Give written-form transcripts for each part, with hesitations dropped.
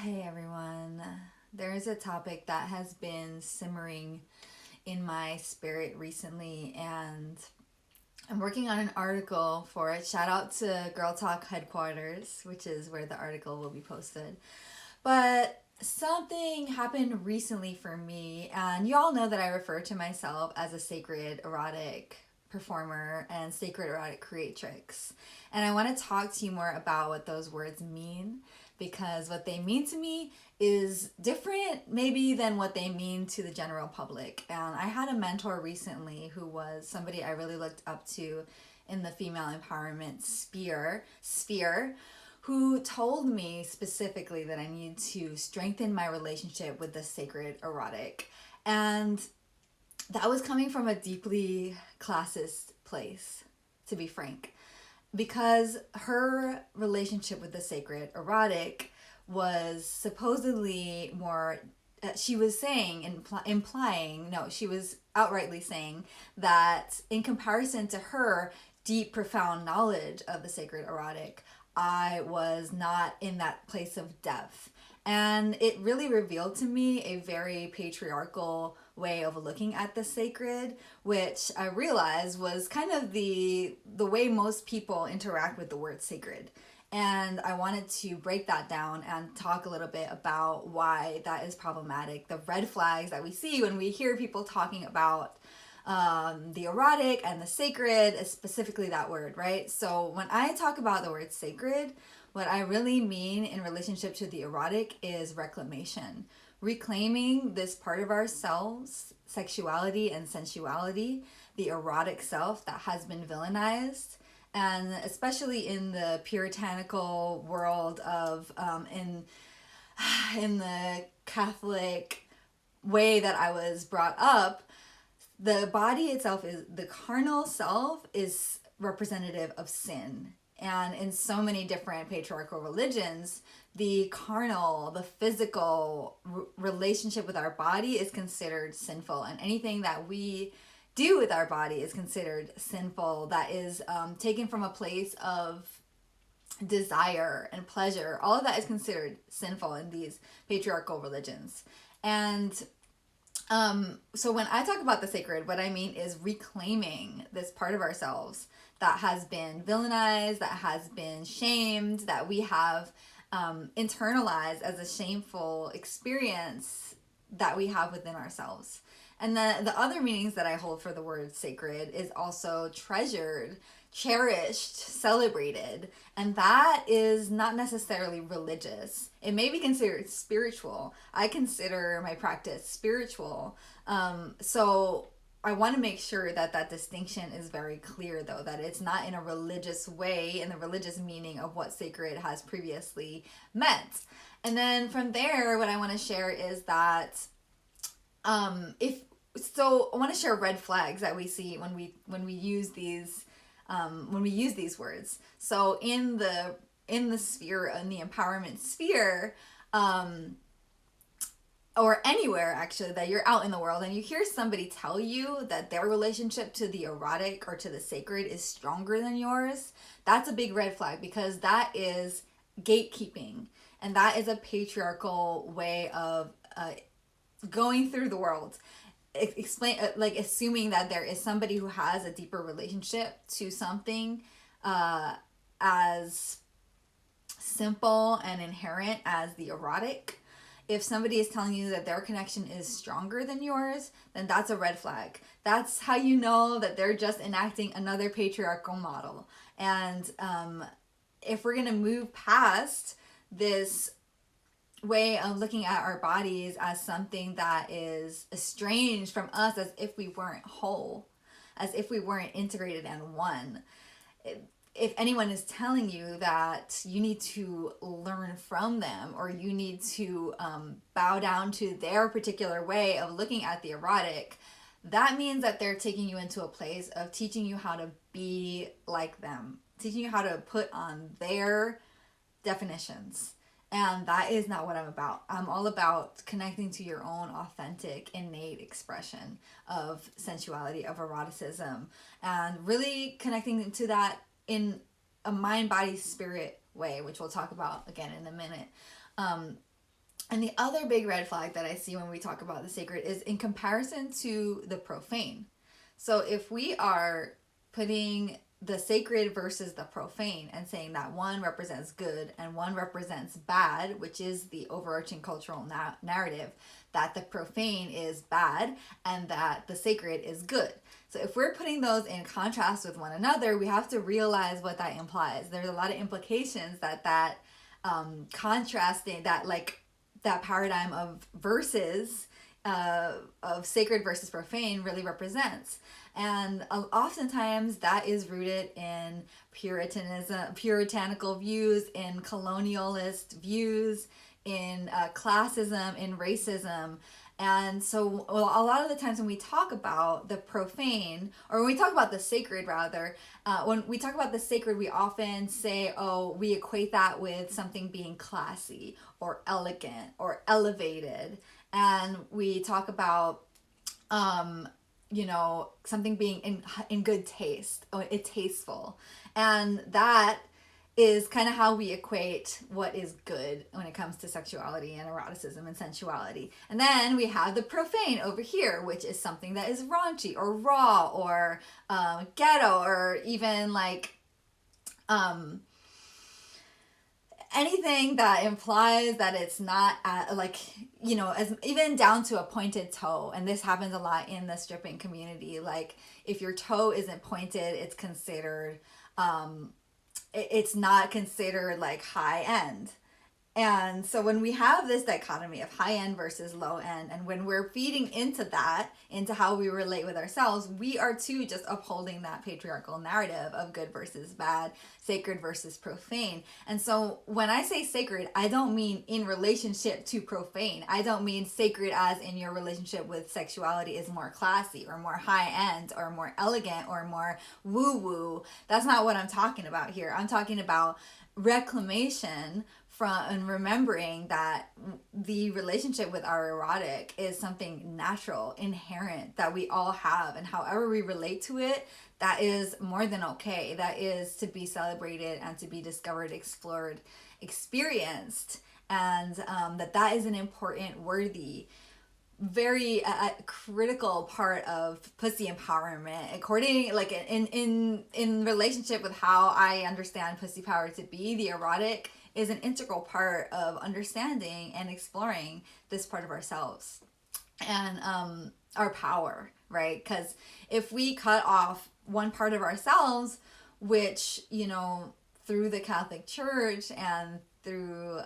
Hey everyone. There is a topic that has been simmering in my spirit recently, and I'm working on an article for it. Shout out to Girl Talk headquarters, which is where the article will be posted. But something happened recently for me, and you all know that I refer to myself as a sacred erotic performer and sacred erotic creatrix. And I want to talk to you more about what those words mean, because what they mean to me is different maybe than what they mean to the general public. And I had a mentor recently who was somebody I really looked up to in the female empowerment sphere who told me specifically that I needed to strengthen my relationship with the sacred erotic. And that was coming from a deeply classist place, to be frank, because her relationship with the sacred erotic was supposedly more. She was saying, implying, no, she was outrightly saying that in comparison to her deep, profound knowledge of the sacred erotic, I was not in that place of depth. And it really revealed to me a very patriarchal way of looking at the sacred, which I realized was kind of the way most people interact with the word sacred. And I wanted to break that down and talk a little bit about why that is problematic, the red flags that we see when we hear people talking about the erotic and the sacred, specifically that word, right? So when I talk about the word sacred, what I really mean in relationship to the erotic is reclamation. Reclaiming this part of ourselves, sexuality and sensuality, the erotic self that has been villainized, and especially in the puritanical world of in the Catholic way that I was brought up, the body itself is the carnal self is representative of sin. And in so many different patriarchal religions, the carnal, the physical relationship with our body is considered sinful, and anything that we do with our body is considered sinful, that is taken from a place of desire and pleasure. All of that is considered sinful in these patriarchal religions. And so when I talk about the sacred, what I mean is reclaiming this part of ourselves that has been villainized, that has been shamed, that we have internalized as a shameful experience that we have within ourselves. And the other meanings that I hold for the word sacred is also treasured, cherished, celebrated. And that is not necessarily religious. It may be considered spiritual. I consider my practice spiritual. So I want to make sure that that distinction is very clear, though, that it's not in a religious way, in the religious meaning of what sacred has previously meant. And then from there, what I want to share is that if so, I want to share red flags that we see when we use these words. So in the sphere, in the empowerment sphere, or anywhere actually, that you're out in the world and you hear somebody tell you that their relationship to the erotic or to the sacred is stronger than yours, that's a big red flag, because that is gatekeeping, and that is a patriarchal way of going through the world, explain like assuming that there is somebody who has a deeper relationship to something as simple and inherent as the erotic. If somebody is telling you that their connection is stronger than yours, then that's a red flag. That's how you know that they're just enacting another patriarchal model. And if we're going to move past this way of looking at our bodies as something that is estranged from us, as if we weren't whole, as if we weren't integrated and one. If anyone is telling you that you need to learn from them, or you need to bow down to their particular way of looking at the erotic, that means that they're taking you into a place of teaching you how to be like them, teaching you how to put on their definitions. And that is not what I'm about. I'm all about connecting to your own authentic, innate expression of sensuality, of eroticism, and really connecting to that in a mind, body, spirit way, which we'll talk about again in a minute. And the other big red flag that I see when we talk about the sacred is in comparison to the profane. So if we are putting the sacred versus the profane and saying that one represents good and one represents bad, which is the overarching cultural narrative, that the profane is bad and that the sacred is good. So if we're putting those in contrast with one another, we have to realize what that implies. There's a lot of implications that contrasting, that paradigm of versus of sacred versus profane really represents. And oftentimes that is rooted in puritanical views, in colonialist views, in classism, in racism. And so a lot of the times when we talk about the profane, or when we talk about the sacred rather, when we talk about the sacred, we often say, oh, we equate that with something being classy or elegant or elevated. And we talk about, something being in good taste, or it's tasteful. And that is kind of how we equate what is good when it comes to sexuality and eroticism and sensuality. And then we have the profane over here, which is something that is raunchy or raw or ghetto, or even anything that implies that it's not as even down to a pointed toe. And this happens a lot in the stripping community. Like if your toe isn't pointed, it's considered it's not considered like high end. And so when we have this dichotomy of high end versus low end, and when we're feeding into that, into how we relate with ourselves, we are too just upholding that patriarchal narrative of good versus bad, sacred versus profane. And so when I say sacred, I don't mean in relationship to profane. I don't mean sacred as in your relationship with sexuality is more classy or more high end or more elegant or more woo woo. That's not what I'm talking about here. I'm talking about reclamation from, and remembering that the relationship with our erotic is something natural, inherent, that we all have, and however we relate to it, that is more than okay. That is to be celebrated and to be discovered, explored, experienced, and that is an important, worthy, very critical part of pussy empowerment, according in relationship with how I understand pussy power to be. The erotic is an integral part of understanding and exploring this part of ourselves and our power, right? Because if we cut off one part of ourselves, which through the Catholic Church and through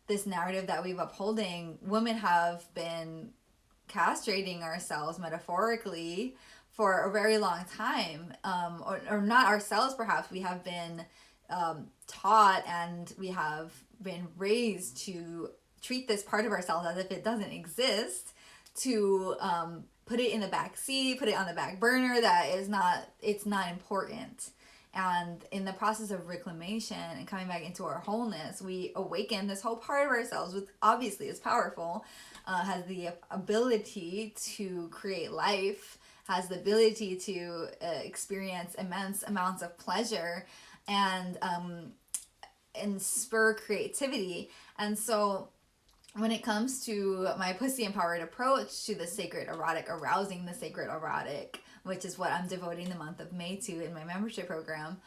this narrative that we've upholding, women have been castrating ourselves metaphorically for a very long time, or not ourselves perhaps. We have been taught and we have been raised to treat this part of ourselves as if it doesn't exist, to put it in the back seat, put it on the back burner, that it's not important. And in the process of reclamation and coming back into our wholeness, we awaken this whole part of ourselves, which obviously is powerful, has the ability to create life, has the ability to experience immense amounts of pleasure and spur creativity. And so when it comes to my pussy empowered approach to the sacred erotic, arousing the sacred erotic, which is what I'm devoting the month of May to in my membership program,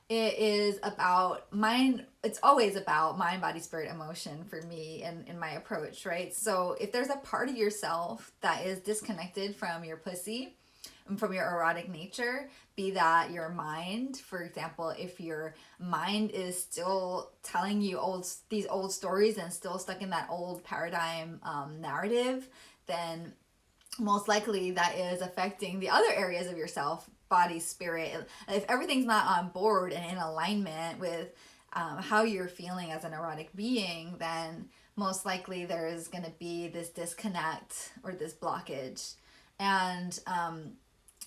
it is about it's always about mind, body, spirit, emotion for me and in my approach, right? So if there's a part of yourself that is disconnected from your pussy, from your erotic nature, be that your mind, for example, if your mind is still telling you these old stories and still stuck in that old paradigm narrative, then most likely that is affecting the other areas of yourself, body, spirit. If everything's not on board and in alignment with how you're feeling as an erotic being, then most likely there is going to be this disconnect or this blockage. And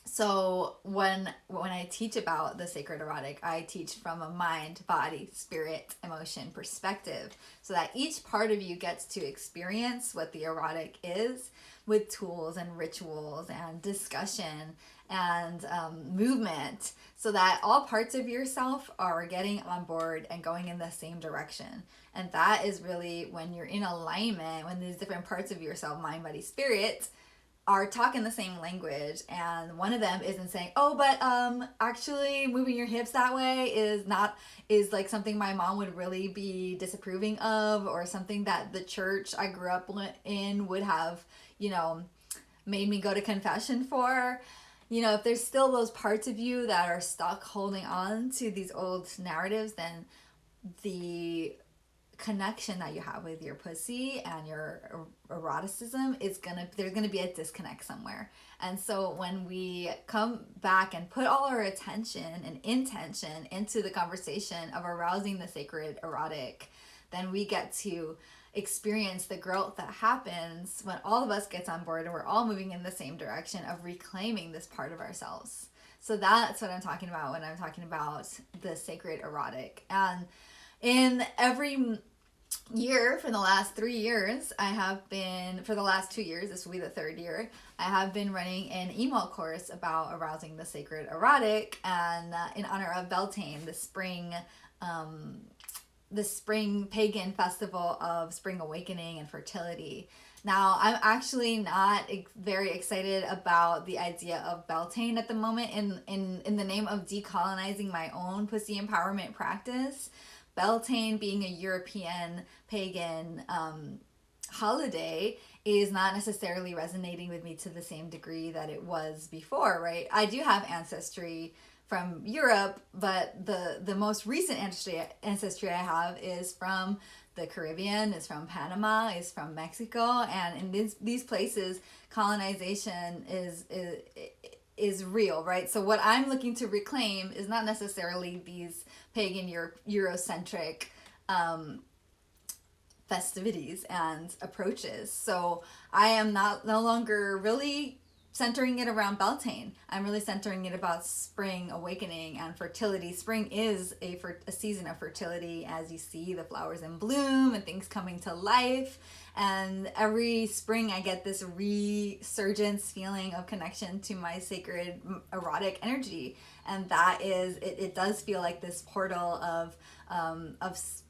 So when I teach about the sacred erotic, I teach from a mind, body, spirit, emotion perspective, so that each part of you gets to experience what the erotic is with tools and rituals and discussion and movement, so that all parts of yourself are getting on board and going in the same direction. And that is really when you're in alignment, when these different parts of yourself, mind, body, spirit, are talking the same language, and one of them isn't saying, oh, but actually moving your hips that way is like something my mom would really be disapproving of, or something that the church I grew up in would have, made me go to confession for. If there's still those parts of you that are stuck holding on to these old narratives, then the connection that you have with your pussy and your eroticism there's gonna be a disconnect somewhere. And so when we come back and put all our attention and intention into the conversation of arousing the sacred erotic, then we get to experience the growth that happens when all of us gets on board and we're all moving in the same direction of reclaiming this part of ourselves. So that's what I'm talking about when I'm talking about the sacred erotic. And in every year for the last 3 years, for the last 2 years, this will be the third year, I have been running an email course about arousing the sacred erotic, and in honor of Beltane, the spring pagan festival of spring awakening and fertility. Now, I'm actually not very excited about the idea of Beltane at the moment in the name of decolonizing my own pussy empowerment practice. Beltane, being a European pagan holiday, is not necessarily resonating with me to the same degree that it was before, right? I do have ancestry from Europe, but the most recent ancestry I have is from the Caribbean, is from Panama, is from Mexico, and in these places, colonization is real, right? So what I'm looking to reclaim is not necessarily these pagan Eurocentric festivities and approaches. So I am no longer really centering it around Beltane. I'm really centering it about spring awakening and fertility. Spring is a season of fertility, as you see the flowers in bloom and things coming to life. And every spring I get this resurgence feeling of connection to my sacred erotic energy. And that is, it does feel like this portal of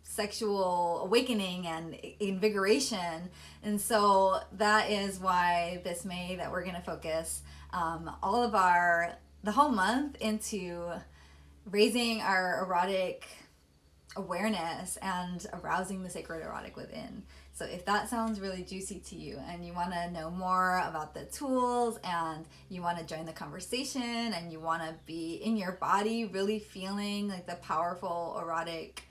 sexual awakening and invigoration. And so that is why this May that we're going to focus all of the whole month into raising our erotic awareness and arousing the sacred erotic within. So if that sounds really juicy to you and you want to know more about the tools and you want to join the conversation and you want to be in your body really feeling like the powerful erotic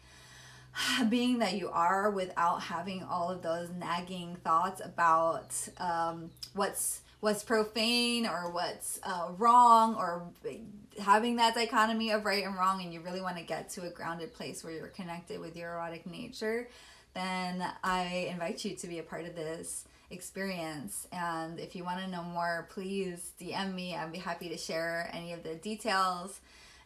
being that you are, without having all of those nagging thoughts about what's profane or what's wrong, or having that dichotomy of right and wrong, and you really want to get to a grounded place where you're connected with your erotic nature, then I invite you to be a part of this experience. And if you want to know more, please DM me. I'd be happy to share any of the details.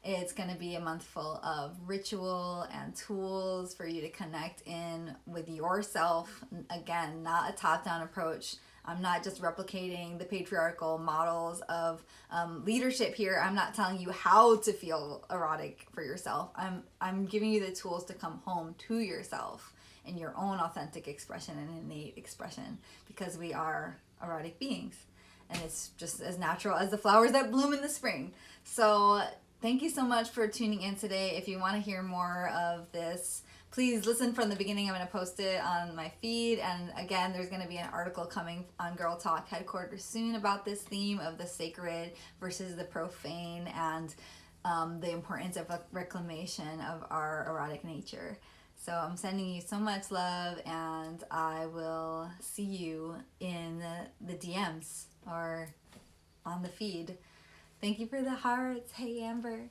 It's going to be a month full of ritual and tools for you to connect in with yourself. Again, not a top-down approach. I'm not just replicating the patriarchal models of leadership here. I'm not telling you how to feel erotic for yourself. I'm giving you the tools to come home to yourself in your own authentic expression and innate expression, because we are erotic beings. And it's just as natural as the flowers that bloom in the spring. So thank you so much for tuning in today. If you want to hear more of this, please listen from the beginning. I'm going to post it on my feed. And again, there's going to be an article coming on Girl Talk headquarters soon about this theme of the sacred versus the profane, and the importance of a reclamation of our erotic nature. So I'm sending you so much love, and I will see you in the DMs or on the feed. Thank you for the hearts. Hey, Amber.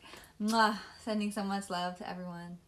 Mwah. Sending so much love to everyone.